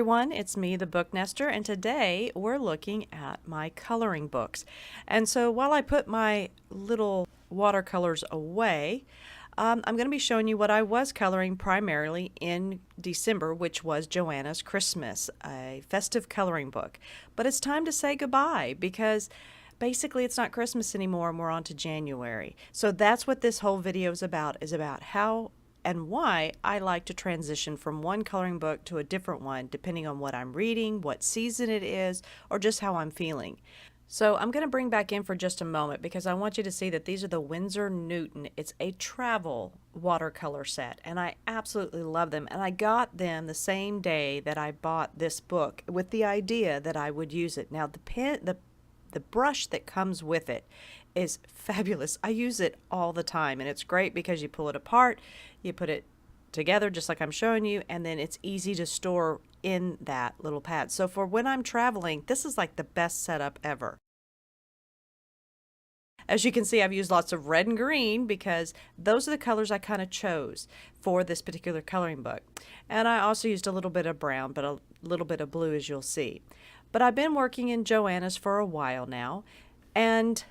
everyone, it's me, the Booknester, and today we're looking at my coloring books. And so while I put my little watercolors away, I'm going to be showing you what I was coloring primarily in December, which was Johanna's Christmas, a festive coloring book. But it's time to say goodbye because basically it's not Christmas anymore and we're on to January. So that's what this whole video is about how and why I like to transition from one coloring book to a different one depending on what I'm reading, what season it is, or just how I'm feeling. So I'm going to bring back in for just a moment because I want you to see that these are the Winsor and Newton. It's a travel watercolor set and I absolutely love them, and I got them the same day that I bought this book with the idea that I would use it. Now the brush that comes with it is fabulous. I use it all the time and it's great because you pull it apart, you put it together just like I'm showing you, and then it's easy to store in that little pad. So for when I'm traveling, this is like the best setup ever. As you can see, I've used lots of red and green because those are the colors I kind of chose for this particular coloring book. And I also used a little bit of brown, but a little bit of blue, as you'll see. But I've been working in Johanna's for a while now, and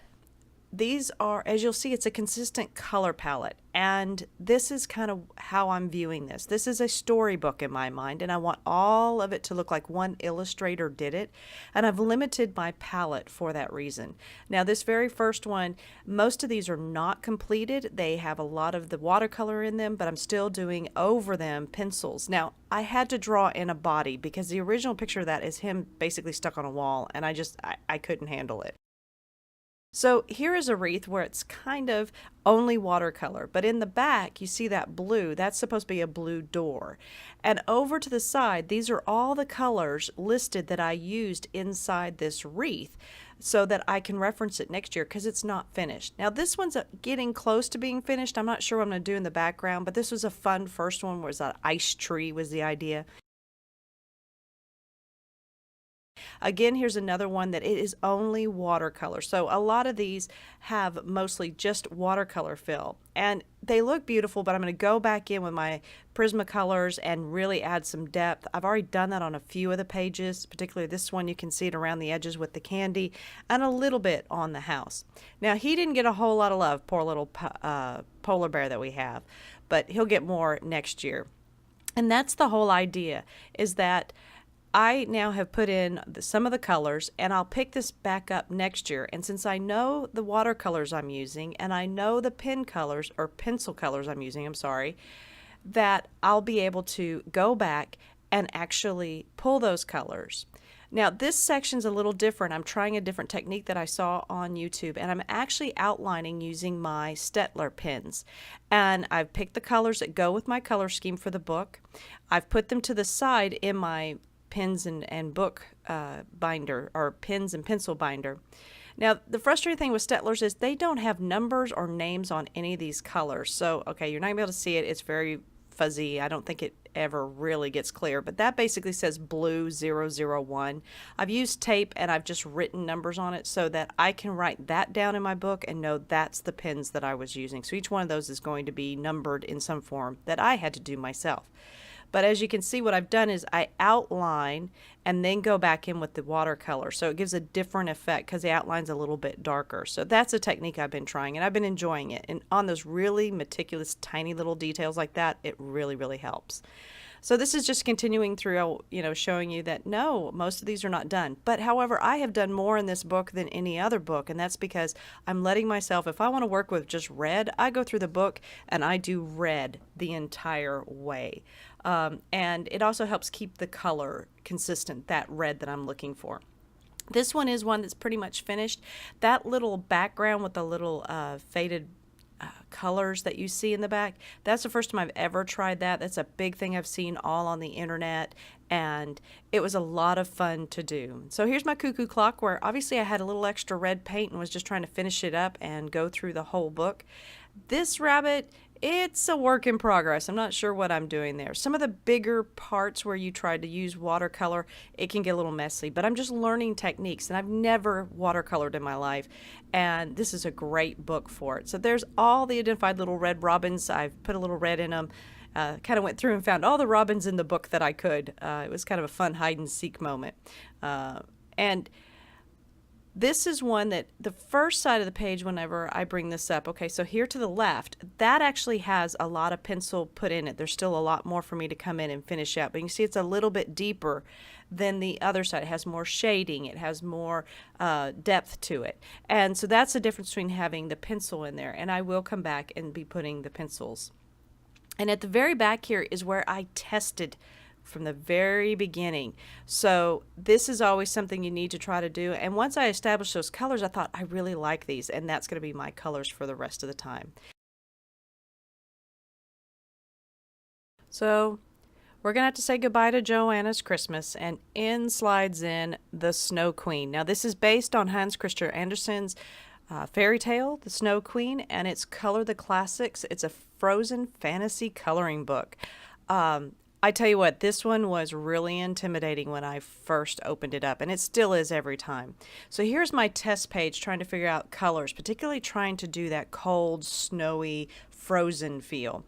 these are, as you'll see, it's a consistent color palette, and this is kind of how I'm viewing this. This is a storybook in my mind, and I want all of it to look like one illustrator did it, and I've limited my palette for that reason. Now this very first one, most of these are not completed. They have a lot of the watercolor in them, but I'm still doing over them pencils. Now I had to draw in a body because the original picture of that is him basically stuck on a wall, and I couldn't handle it. So here is a wreath where it's kind of only watercolor, but in the back you see that blue, that's supposed to be a blue door. And over to the side, these are all the colors listed that I used inside this wreath so that I can reference it next year because it's not finished. Now this one's getting close to being finished. I'm not sure what I'm going to do in the background, but this was a fun first one where that ice tree was the idea. Again, here's another one that it is only watercolor. So a lot of these have mostly just watercolor fill, and they look beautiful, but I'm going to go back in with my Prisma colors and really add some depth. I've already done that on a few of the pages, particularly this one. You can see it around the edges with the candy and a little bit on the house. Now, he didn't get a whole lot of love, poor little polar bear that we have, but he'll get more next year. And that's the whole idea, is that I now have put in some of the colors, and I'll pick this back up next year. And since I know the watercolors I'm using and I know the pen colors or pencil colors I'm using, that I'll be able to go back and actually pull those colors. Now this section's a little different. I'm trying a different technique that I saw on YouTube, and I'm actually outlining using my Staedtler pens. And I've picked the colors that go with my color scheme for the book. I've put them to the side in my pens and book binder, or pens and pencil binder. Now the frustrating thing with Staedtlers is they don't have numbers or names on any of these colors. So okay, you're not gonna be able to see it. It's very fuzzy. I don't think it ever really gets clear, but that basically says blue 001. I've used tape and I've just written numbers on it so that I can write that down in my book and know that's the pens that I was using. So each one of those is going to be numbered in some form that I had to do myself. But as you can see, what I've done is I outline and then go back in with the watercolor. So it gives a different effect because the outline's a little bit darker. So that's a technique I've been trying, and I've been enjoying it. And on those really meticulous, tiny little details like that, it really, really helps. So this is just continuing through, showing you that no, most of these are not done. But however, I have done more in this book than any other book, and that's because I'm letting myself, if I want to work with just red, I go through the book and I do red the entire way. And it also helps keep the color consistent, that red that I'm looking for. This one is one that's pretty much finished. That little background with the little faded colors that you see in the back, that's the first time I've ever tried that. That's a big thing I've seen all on the internet, and it was a lot of fun to do. So here's my cuckoo clock, where obviously I had a little extra red paint and was just trying to finish it up and go through the whole book. This rabbit It's a work in progress. I'm not sure what I'm doing there. Some of the bigger parts where you try to use watercolor, it can get a little messy, but I'm just learning techniques and I've never watercolored in my life. And this is a great book for it. So there's all the identified little red robins. I've put a little red in them. Kind of went through and found all the robins in the book that I could. It was kind of a fun hide and seek moment. And this is one that the first side of the page, whenever I bring this up, okay, so here to the left, that actually has a lot of pencil put in it. There's still a lot more for me to come in and finish out, but you can see it's a little bit deeper than the other side. It has more shading, it has more depth to it. And so that's the difference between having the pencil in there, and I will come back and be putting the pencils. And at the very back here is where I tested from the very beginning. So this is always something you need to try to do. And once I established those colors, I thought I really like these, and that's going to be my colors for the rest of the time. So we're going to have to say goodbye to Johanna's Christmas, and in slides in the Snow Queen. Now this is based on Hans Christian Andersen's fairy tale, The Snow Queen, and it's Color the Classics. It's a frozen fantasy coloring book. I tell you what, this one was really intimidating when I first opened it up, and it still is every time. So here's my test page trying to figure out colors, particularly trying to do that cold, snowy, frozen feel.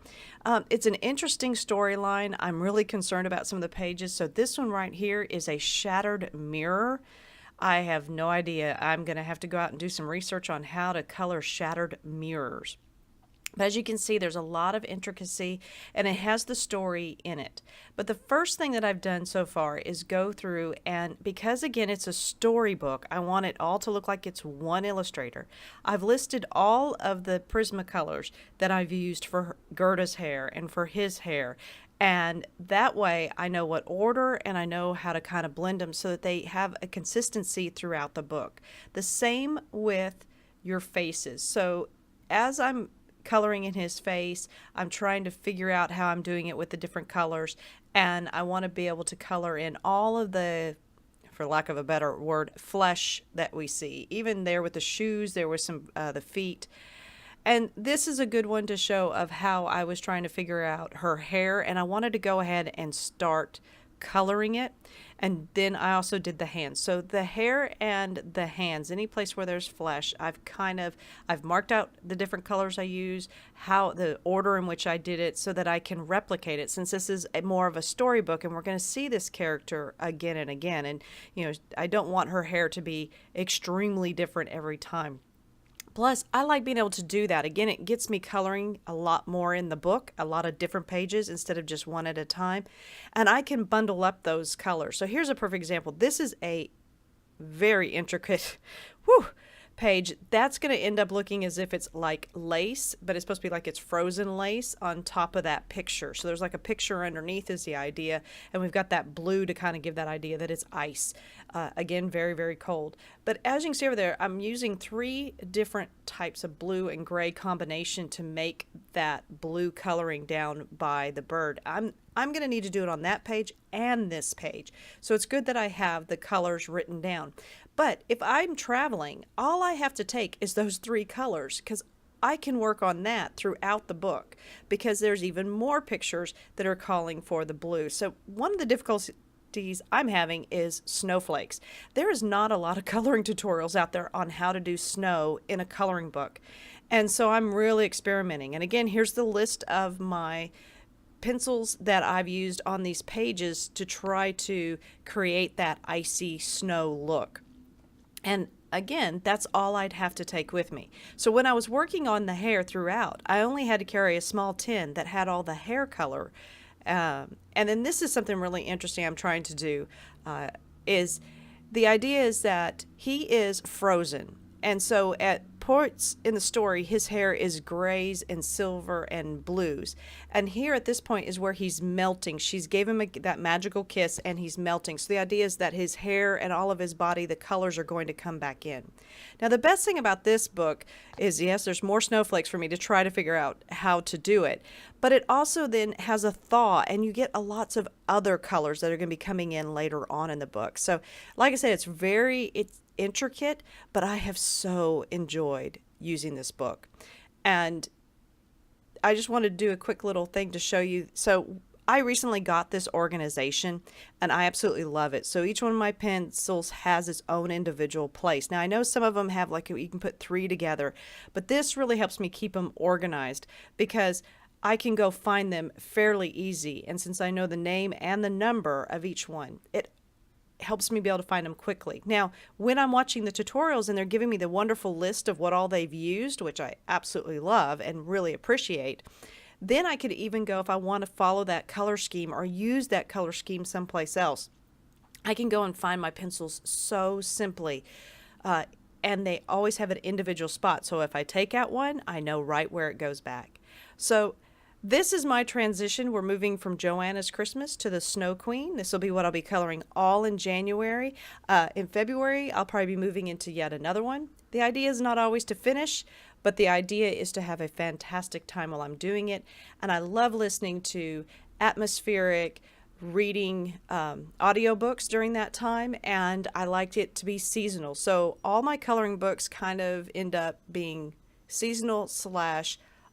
It's an interesting storyline. I'm really concerned about some of the pages. So this one right here is a shattered mirror. I have no idea. I'm going to have to go out and do some research on how to color shattered mirrors. But as you can see, there's a lot of intricacy, and it has the story in it. But the first thing that I've done so far is go through, and because again it's a storybook, I want it all to look like it's one illustrator. I've listed all of the Prisma colors that I've used for Gerda's hair and for his hair. And that way I know what order and I know how to kind of blend them so that they have a consistency throughout the book. The same with your faces. So as I'm coloring in his face, I'm trying to figure out how I'm doing it with the different colors, and I want to be able to color in all of the, for lack of a better word, flesh that we see. Even there with the shoes, there was some the feet. And this is a good one to show of how I was trying to figure out her hair, and I wanted to go ahead and start coloring it. And then I also did the hands. So the hair and the hands, any place where there's flesh, I've marked out the different colors I use, how the order in which I did it, so that I can replicate it, since this is more of a storybook and we're going to see this character again and again. And I don't want her hair to be extremely different every time. Plus, I like being able to do that. Again, it gets me coloring a lot more in the book, a lot of different pages instead of just one at a time. And I can bundle up those colors. So here's a perfect example. This is a very intricate page. That's going to end up looking as if it's like lace, but it's supposed to be like it's frozen lace on top of that picture. So there's like a picture underneath is the idea, and we've got that blue to kind of give that idea that it's ice. Again, very, very cold. But as you can see over there, I'm using 3 different types of blue and gray combination to make that blue coloring down by the bird. I'm going to need to do it on that page and this page. So it's good that I have the colors written down. But if I'm traveling, all I have to take is those 3 colors, because I can work on that throughout the book, because there's even more pictures that are calling for the blue. So one of the difficulties I'm having is snowflakes. There is not a lot of coloring tutorials out there on how to do snow in a coloring book. And so I'm really experimenting. And again, here's the list of my pencils that I've used on these pages to try to create that icy snow look. And again, that's all I'd have to take with me. So when I was working on the hair throughout, I only had to carry a small tin that had all the hair color. And then this is something really interesting I'm trying to do, is the idea is that he is frozen. And so at points in the story, his hair is grays and silver and blues. And here at this point is where he's melting. She's gave him that magical kiss and he's melting. So the idea is that his hair and all of his body, the colors are going to come back in. Now the best thing about this book is, yes, there's more snowflakes for me to try to figure out how to do it. But it also then has a thaw, and you get lots of other colors that are going to be coming in later on in the book. So like I said, it's intricate, but I have so enjoyed using this book. And I just wanted to do a quick little thing to show you. So I recently got this organization and I absolutely love it. So each one of my pencils has its own individual place. Now I know some of them have like you can put 3 together, but this really helps me keep them organized because I can go find them fairly easy. And since I know the name and the number of each one, it helps me be able to find them quickly. Now, when I'm watching the tutorials and they're giving me the wonderful list of what all they've used, which I absolutely love and really appreciate, then I could even go, if I want to follow that color scheme or use that color scheme someplace else, I can go and find my pencils so simply. And they always have an individual spot. So if I take out one, I know right where it goes back. So this is my transition. We're moving from Johanna's Christmas to the Snow Queen. This will be what I'll be coloring all in January. In February, I'll probably be moving into yet another one. The idea is not always to finish, but the idea is to have a fantastic time while I'm doing it. And I love listening to atmospheric reading audiobooks during that time, and I liked it to be seasonal. So all my coloring books kind of end up being seasonal /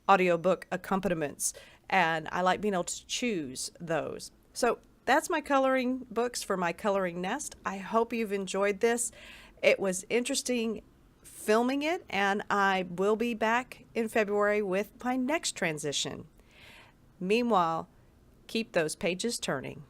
audiobook accompaniments, and I like being able to choose those. So that's my coloring books for my coloring nest. I hope you've enjoyed this. It was interesting filming it, and I will be back in February with my next transition. Meanwhile, keep those pages turning.